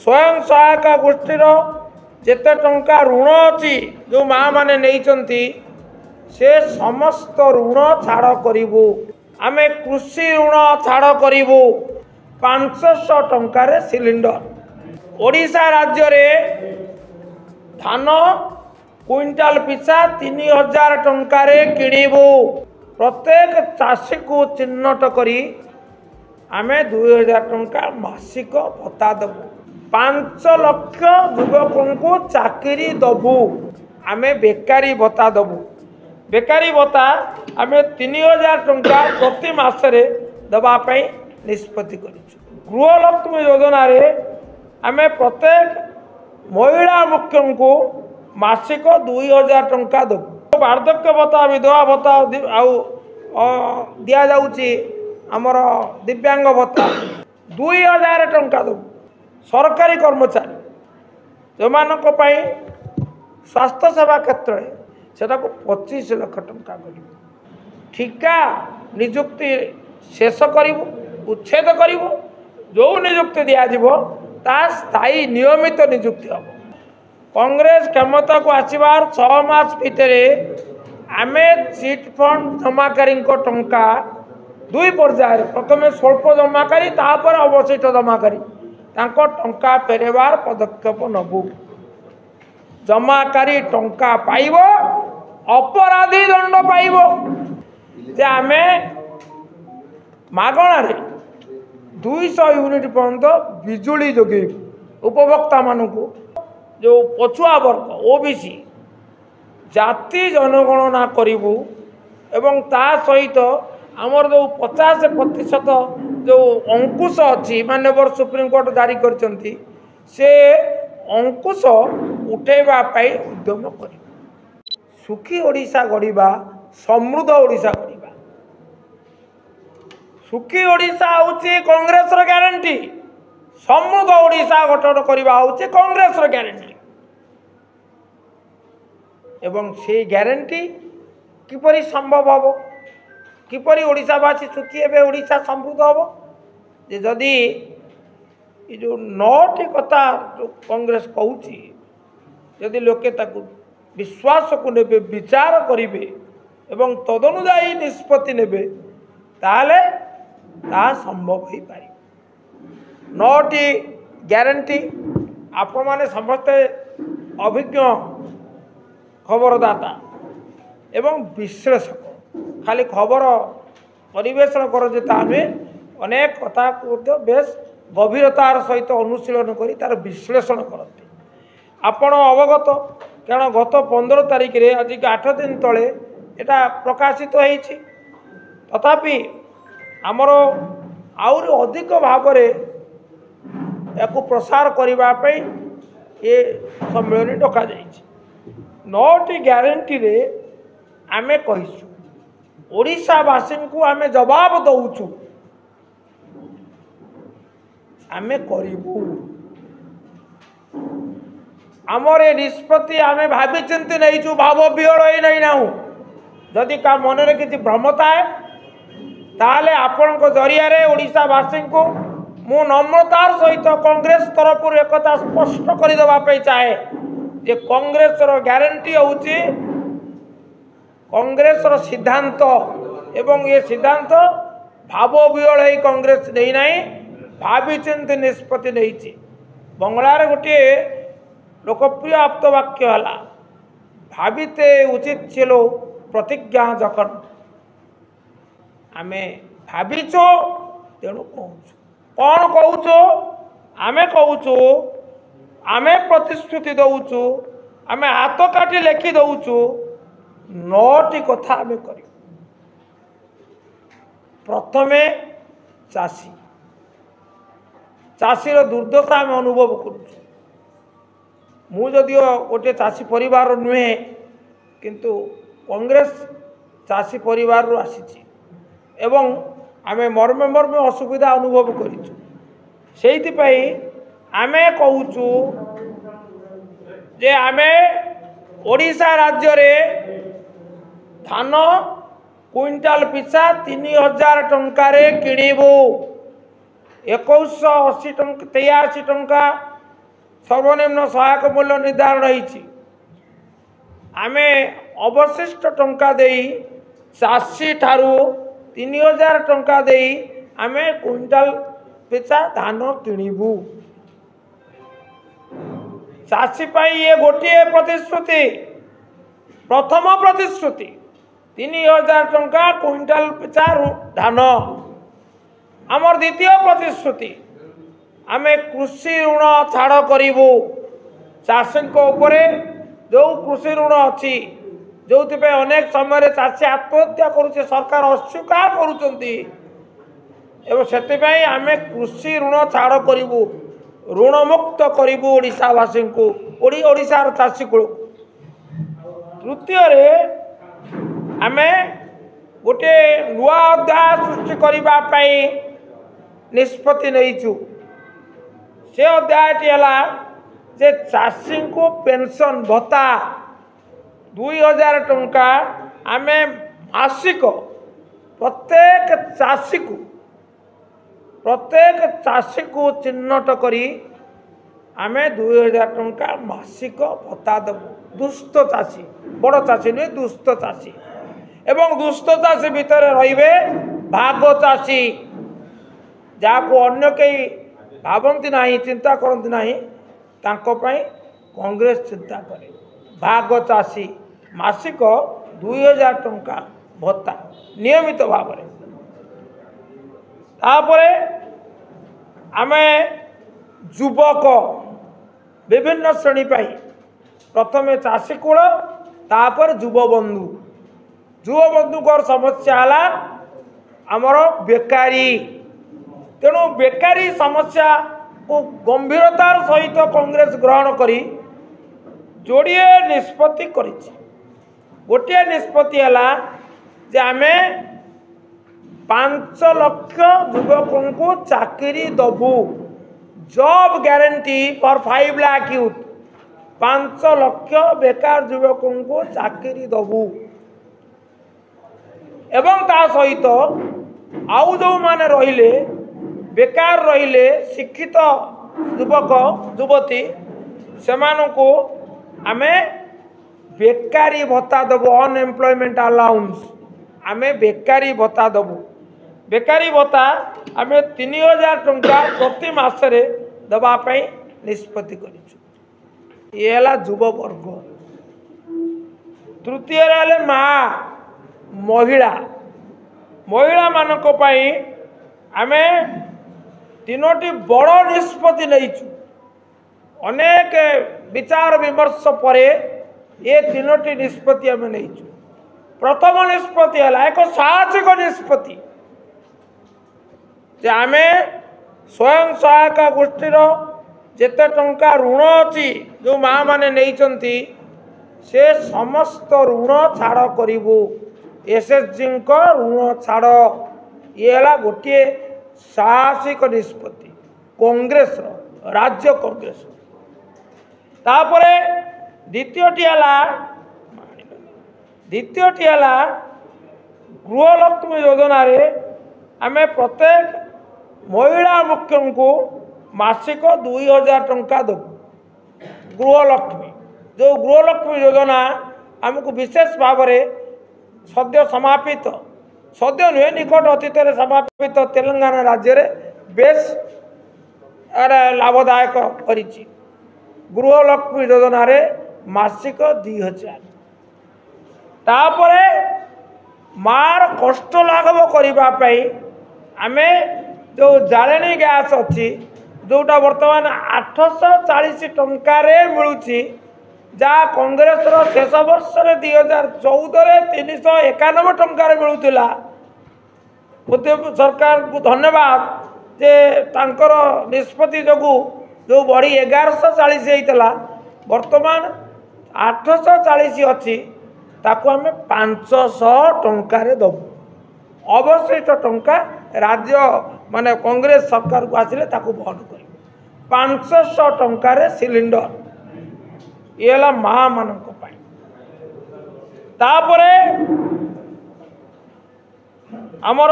स्वयं सहायक गोष्ठीर जेते टंका ऋण अच्छी जो माँ मैंने नहीं से समस्त ऋण छाड़ करूँ आमे कृषि ऋण छाड़ करूँ 500 टंकार सिलिंडर ओडिशा राज्य रे धान क्विंटाल पिछा 3000 टंकार किणबू प्रत्येक चाषी को चिन्हट करी आमे 2000 टंका मासिक भत्ता दबू 5 लाख युवकों को चाकरी दबू आमे बेकारी भत्ता दबू बेकारी भत्ता आमे 3000 टंका प्रति मासरे दबापाई निष्पत्ति करूँ गृहलक्ष्मी योजना रे आमे प्रत्येक महिला मुख्यों को मासिक 2000 टंका दबू वार्धक्य भत्ता विधवा भत्ता दिया जाउची आमर दिव्यांग भत्ता 2000 टंका दबू सरकारी कर्मचारी जो मानक पाई स्वास्थ्य सेवा क्षेत्र में सेटा को 25 लाख टंका कर ठिका नियुक्ति शेष करूँ उच्छेद करूँ जो नियुक्ति दिज्व ता स्थायी नियमित नियुक्ति हम कांग्रेस क्षमता को आसबार 6 मास भितर आमे चिट फंड जमाकारी टंका 2 पर्यायर प्रथम स्वल्प जमाकारी तापर अवशिष्ट जमाकारी तांको टंका फेरबार पदक्षेप नबू जमाकारी टंका पाइब अपराधी दंड पाइब जे आमे मागणार 200 यूनिट पर्यंत बिजुली जोगे उपभोक्ता मानक जो पछुआ वर्ग ओबीसी जाति जनगणना करूँ एवं ता सहित आमर जो 50% जो अंकुश अच्छी माननीय सुप्रीमकोर्ट जारी करछंती से अंकुश उठेबा पाई उद्यम कर सुखी ओडिशा गढ़ा समृद्ध ओडिशा गढ़ा सुखी ओडिशा होची कांग्रेस रो ग्यारंटी समृद्ध ओडिशा गठन करबा होची कांग्रेस रो ग्यारंटी एवं से ग्यारंटी किपरि संभव हबो किपरि ओडिशावासी सुखी हेबे ओडिशा समृद्ध हबो जे जदि ये जो 9टी कथा जो कांग्रेस कहूची यदि लोके ताकू विश्वास को नेबे विचार करिवे एवं तदनुसायी निष्पत्ति नेबे ताले ता संभव हो पारे 9टी ग्यारंटी आपण माने समस्त अभिज्ञ खबरदाता एवं विश्लेषक खाली खबर परिवेशन कर अनेक कथा को बेस गभीरतार सहित अनुशीलन करी तार विश्लेषण करते आपण अवगत कारण गत 15 तारिख रे आज 8 दिन तले एटा प्रकाशित होईछि तथापि आमर आउर अधिक भाव या प्रसार करने ये सम्मेलन डका जाइछि 9टी ग्यारंटी रे आमे कहिछु ओडिशावासी को आमे जवाब दउछु आमे करिबू आमर ये निष्पत्ति आमे भावी चिंती नहीं छु भाव विहल ही नहीं नाऊ जदि का मन में किसी भ्रमता है ताले आपण को जरिया रे ओडिशावासी को मु नम्रतार सहित कांग्रेस तरफ एक स्पष्ट करदे चाहे जे कांग्रेस ग्यारंटी होची कांग्रेस सिद्धांत एवं ये सिद्धांत भाव विहल ही कांग्रेस नहीं नहीं भावी चिंत निष्पत्ति नहीं बंगलार गोटे लोकप्रिय आप्तवाक्य है भाविते उचित चलो प्रतिज्ञा जखन आमे भाविचो तेणु कहूँ कौन कहूँ आमे कहूँ आमे प्रतिश्रुति दौचु आमे हाथ काटी लेखि दौचु 9टी कथा आमे करी प्रथमे चाषी चाषीर दुर्दशा आमे अनुभव करूँ मु जदिओ गोटे चाषी परिवार नुहे किंतु कांग्रेस चाषी परिवार रू आसी एवं आमे मर्मे मर्मे असुविधा अनुभव करिछु सेइथिपाई आमे कहूचु जे आमे ओडिशा राज्य रे धान क्विंटाल पिछा 3000 टंकार किणबू 2180 टंका 83 टंका सर्वनिम्न सहायक मूल्य निर्धारण होती आमे अवशिष्ट टंका देई चाषी ठारू 3000 टंका देई आमे क्विंटाल पिछा धान किणिबू चाषी पाई ये गोटे प्रतिश्रुति प्रथम प्रतिश्रुति 3000 टंका क्विंटाल पिछा धान आमर द्वितीय प्रतिश्रुति आमे कृषि ऋण छाड़ करूँ चाषी उपरे जो कृषि ऋण अच्छी जो अनेक समय चाषी आत्महत्या करुचे सरकार अस्वीकार करुँचे आमे कृषि ऋण छाड़ करूँ ऋण मुक्त करूँ ओडिशावासी को ओडिशार चाषी कूल तृतीय आमे गोटे नुआ अध्याय सृष्टि करने निष्पत्ति नहींचु से अध्यायटी है जे चाषी को पेंशन भत्ता 2000 टंका आमे मासिक प्रत्येक चाषी को चिन्हट करी आमे 2000 टंका मासिक भत्ता देबू दुष्ट चाषी बड़ चाषी नुहे दुष्ट चाषी एवं दुष्ट चाषी भितर रहिबे भाग चाषी जहाँ अन्य कई भावती ना चिंता करती ना कांग्रेस चिंता करे भाग चाषी मासिक 2000 टंका भत्ता नियमित भाव तापरे आमे युवक विभिन्न श्रेणी पाई प्रथमे चाषी कूल तापर युवबंधु समस्या है आमर बेकारी तेणु बेकारी समस्या को गंभीरतार सहित कांग्रेस ग्रहण करी जोड़े निष्पत्ति करिछि गोटे निष्पत्ति है जे आमे 5 लाख युवकों को चाकरी दबू job guarantee for 5 lakh youth 5 lakh बेकार युवकों को चाकरी दबू एवं ता सहित आउ जो माने रहिले बेकार रहिले शिक्षित युवक युवती से आमे बेकारी भत्ता दबू अनएम्प्लॉयमेंट अलाउंस आमे बेकारी भत्ता दबू बेकारी भत्ता आमे 3000 टंका प्रति मासरे दबापाई निष्पत्ति करिछु ये है युव वर्ग तृतीय रे महिला मानक पाई आमे तीनोटी बड़ निष्पत्ति नहींचु अनेक विचार विमर्श पर ये तीनोटी निष्पत्ति आम नहींचु प्रथम निष्पत्ति है एक साहसिक निष्पत्ति जे आमे स्वयं सहायक गोष्ठीर जेते टंका ऋण अच्छी जो माँ माने नहीं से समस्त ऋण छाड़ करूँ एसएचजी ऋण छाड़ ये है गोटे साहसिक निष्पत्ति कांग्रेस राज्य कांग्रेस तापरे द्वितीयटी है गृहलक्ष्मी योजना रे आमे प्रत्येक महिला मुख्य को मासिक 2000 टंका देबू गृहलक्ष्मी जो गृहलक्ष्मी योजना आमको विशेष भाव में सद्य समापित सद्य नुहे निकट अतीत समापित तेलंगाना राज्य रे बेस लाभदायक करिछि गृहलक्ष्मी योजना रे मासिक 2000 तापरे मार कष्ट लाघव करने आमे जो जालेनी गैस अच्छी जोटा वर्तमान 840 टंका मिलूँ जहाँ कांग्रेस शेष वर्ष 2014 391 टंकार मिलूला सरकार को धन्यवाद जे तांकर निष्पत्ति जो जो बढ़ी 1140 होता वर्तमान 840 अच्छी ताको आम 500 टंकार दबू अवशिष्ट टंका राज्य माने कांग्रेस सरकार को आसिले ताको बंद कर 500 टंकार सिलिंडर ये है माँ मानक तापरे आमर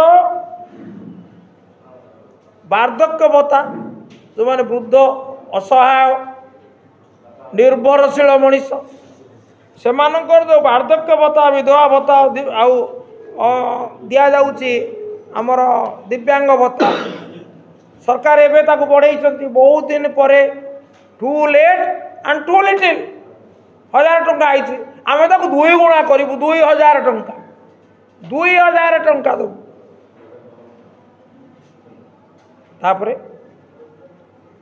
वार्धक्य भत्ता जो माने वृद्ध असहाय निर्भरशील मनीष से जो वार्धक्य भत्ता विधवा भत्ता आउ दि जाऊँगी आमर दिव्यांग भत्ता सरकार एवं ताको बढ़ई बहुत दिन पर too late and too little 1000 टंका आई आम ताको 2 गुणा करूँ 2000 टंका 2000 टंका दबू तापर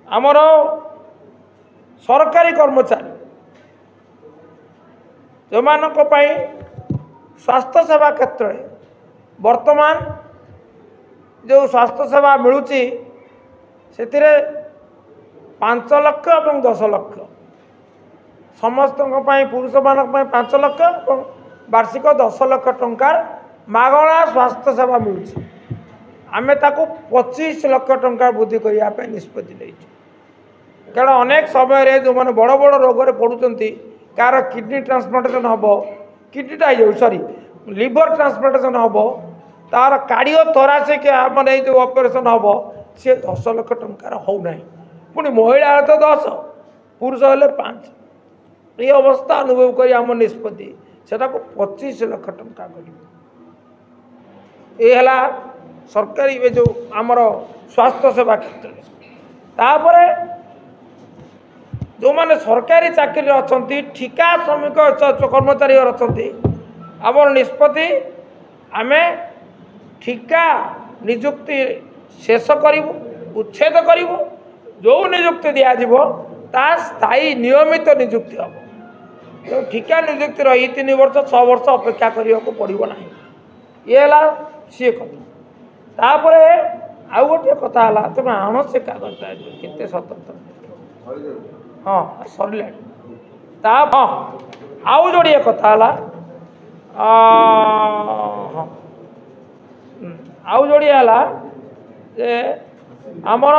आमर सरकारी कर्मचारी जो मानक स्वास्थ्य सेवा क्षेत्र में वर्तमान जो स्वास्थ्य सेवा मिलूची से 5 लाख और 10 लाख समस्त पुरुष मानक 5 लाख और वार्षिक 10 लाख टंकार मागणा स्वास्थ्य सेवा मिलूची आम ताको 25 लाख टंका वृद्धि करने निष्पत्ति नहीं कारण अनेक समय जो मैंने बड़ बड़ रोग पड़ुंट कार किडनी ट्रांसप्लांटेशन हम किडनीटा हो सॉरी लिवर ट्रांसप्लांटेशन हम तार कार्डियो थोरासिक माने जो ऑपरेशन हम सी 10 लाख टंकार होना पुणी महिला तो 10 पुरुष हेले 5 ये अवस्था अनुभव कर आम निष्पत्ति से 25 लाख टंका कर सरकारी जो आमर स्वास्थ्य सेवा क्षेत्र तापर जो माने सरकारी चाकरी अच्छा ठिका श्रमिक कर्मचारी अच्छा आम निष्पत्ति आम ठिका निजुक्ति शेष करूँ उच्छेद करूँ जो निजुक्ति दिज्व ता स्थायी नियमित निजुक्ति हम तो ठिका निजुक्ति रही 3 वर्ष 6 वर्ष अपेक्षा करने को पड़ो ना ये है सी कथा तापर आउ गोटे कथा है तुम आण से कागजटा केते स्वतंत्र हाँ सरला हाँ आउ जोड़िए कथा है हाँ आउ जोड़िए है आमर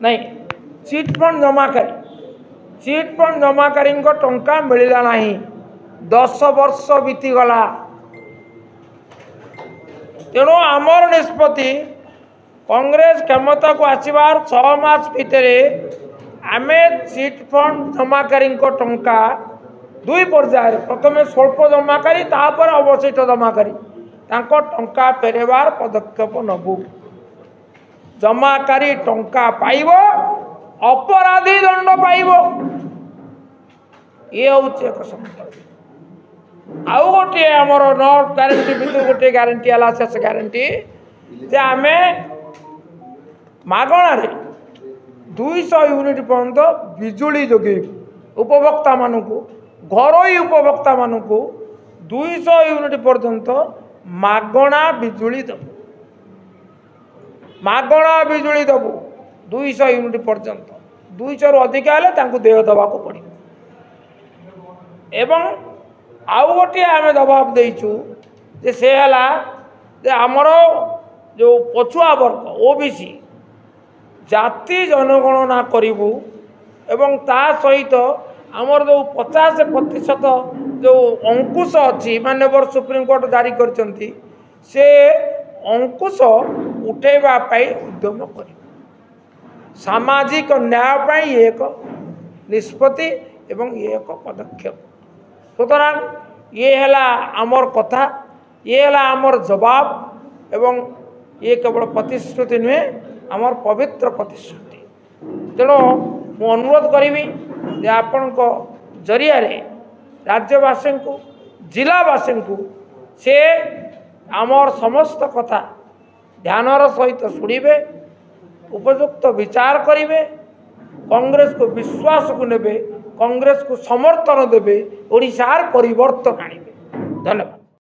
नहीं चिट फंड जमाकारी टंका मिलला नहीं 10 वर्ष बीतीगला तेणु आमर निष्पत्ति कांग्रेस क्षमता को आसबार 6 मास भितर आम चिट फंड जमाकारी टंका 2 पर्यायर प्रथम स्वल्प जमाकारी तापर अवशिष्ट जमाकारी टंका फेरबार पदक्षेप नबू जमाकारी टंका पाइब अपराधी दंड पाइब ये हूँ एक समस्या आउ गोटे आमर नॉट ग्यारंटी भितर गोटे ग्यारंटी है शेष ग्यारंटी जे आम मागणारे 200 यूनिट पर्यंत बिजुली जोगे उपभोक्ता मानक घरोई उपभोक्ता मानक 200 यूनिट पर्यंत मागणा बिजुली दबू मागणा बिजुली दबू 200 यूनिट पर्यंत 200 रु अधिक हेल्ले देह दबा पड़ो एवं आउ गोटे आम जवाब देचु जे से है आमर जो पछुआ वर्ग ओबीसी जाति जनगणना करूँ एवं ता सहित आमर जो 50% जो अंकुश अच्छी माननीय सुप्रीमकोर्ट जारी करछंती से अंकुश उठेबाई उद्यम कर सामाजिक न्याय एक निष्पत्ति एवं ये एक पदक्षेप सुतरां ये है आमर कथा ये है आमर जवाब एवं ये केवल प्रतिश्रुति नुहे आमर पवित्र प्रतिश्रुति तेणु मु अनुरोध करी जे आपण जरिया राज्यवासी को जिलावासी को से आमर समस्त कथा ध्यानर सहित शुणिबे उपयुक्त विचार करेंगे कांग्रेस को विश्वास को नेबे कांग्रेस को समर्थन देवे ओडिशार परिवर्तन आनिबे धन्यवाद।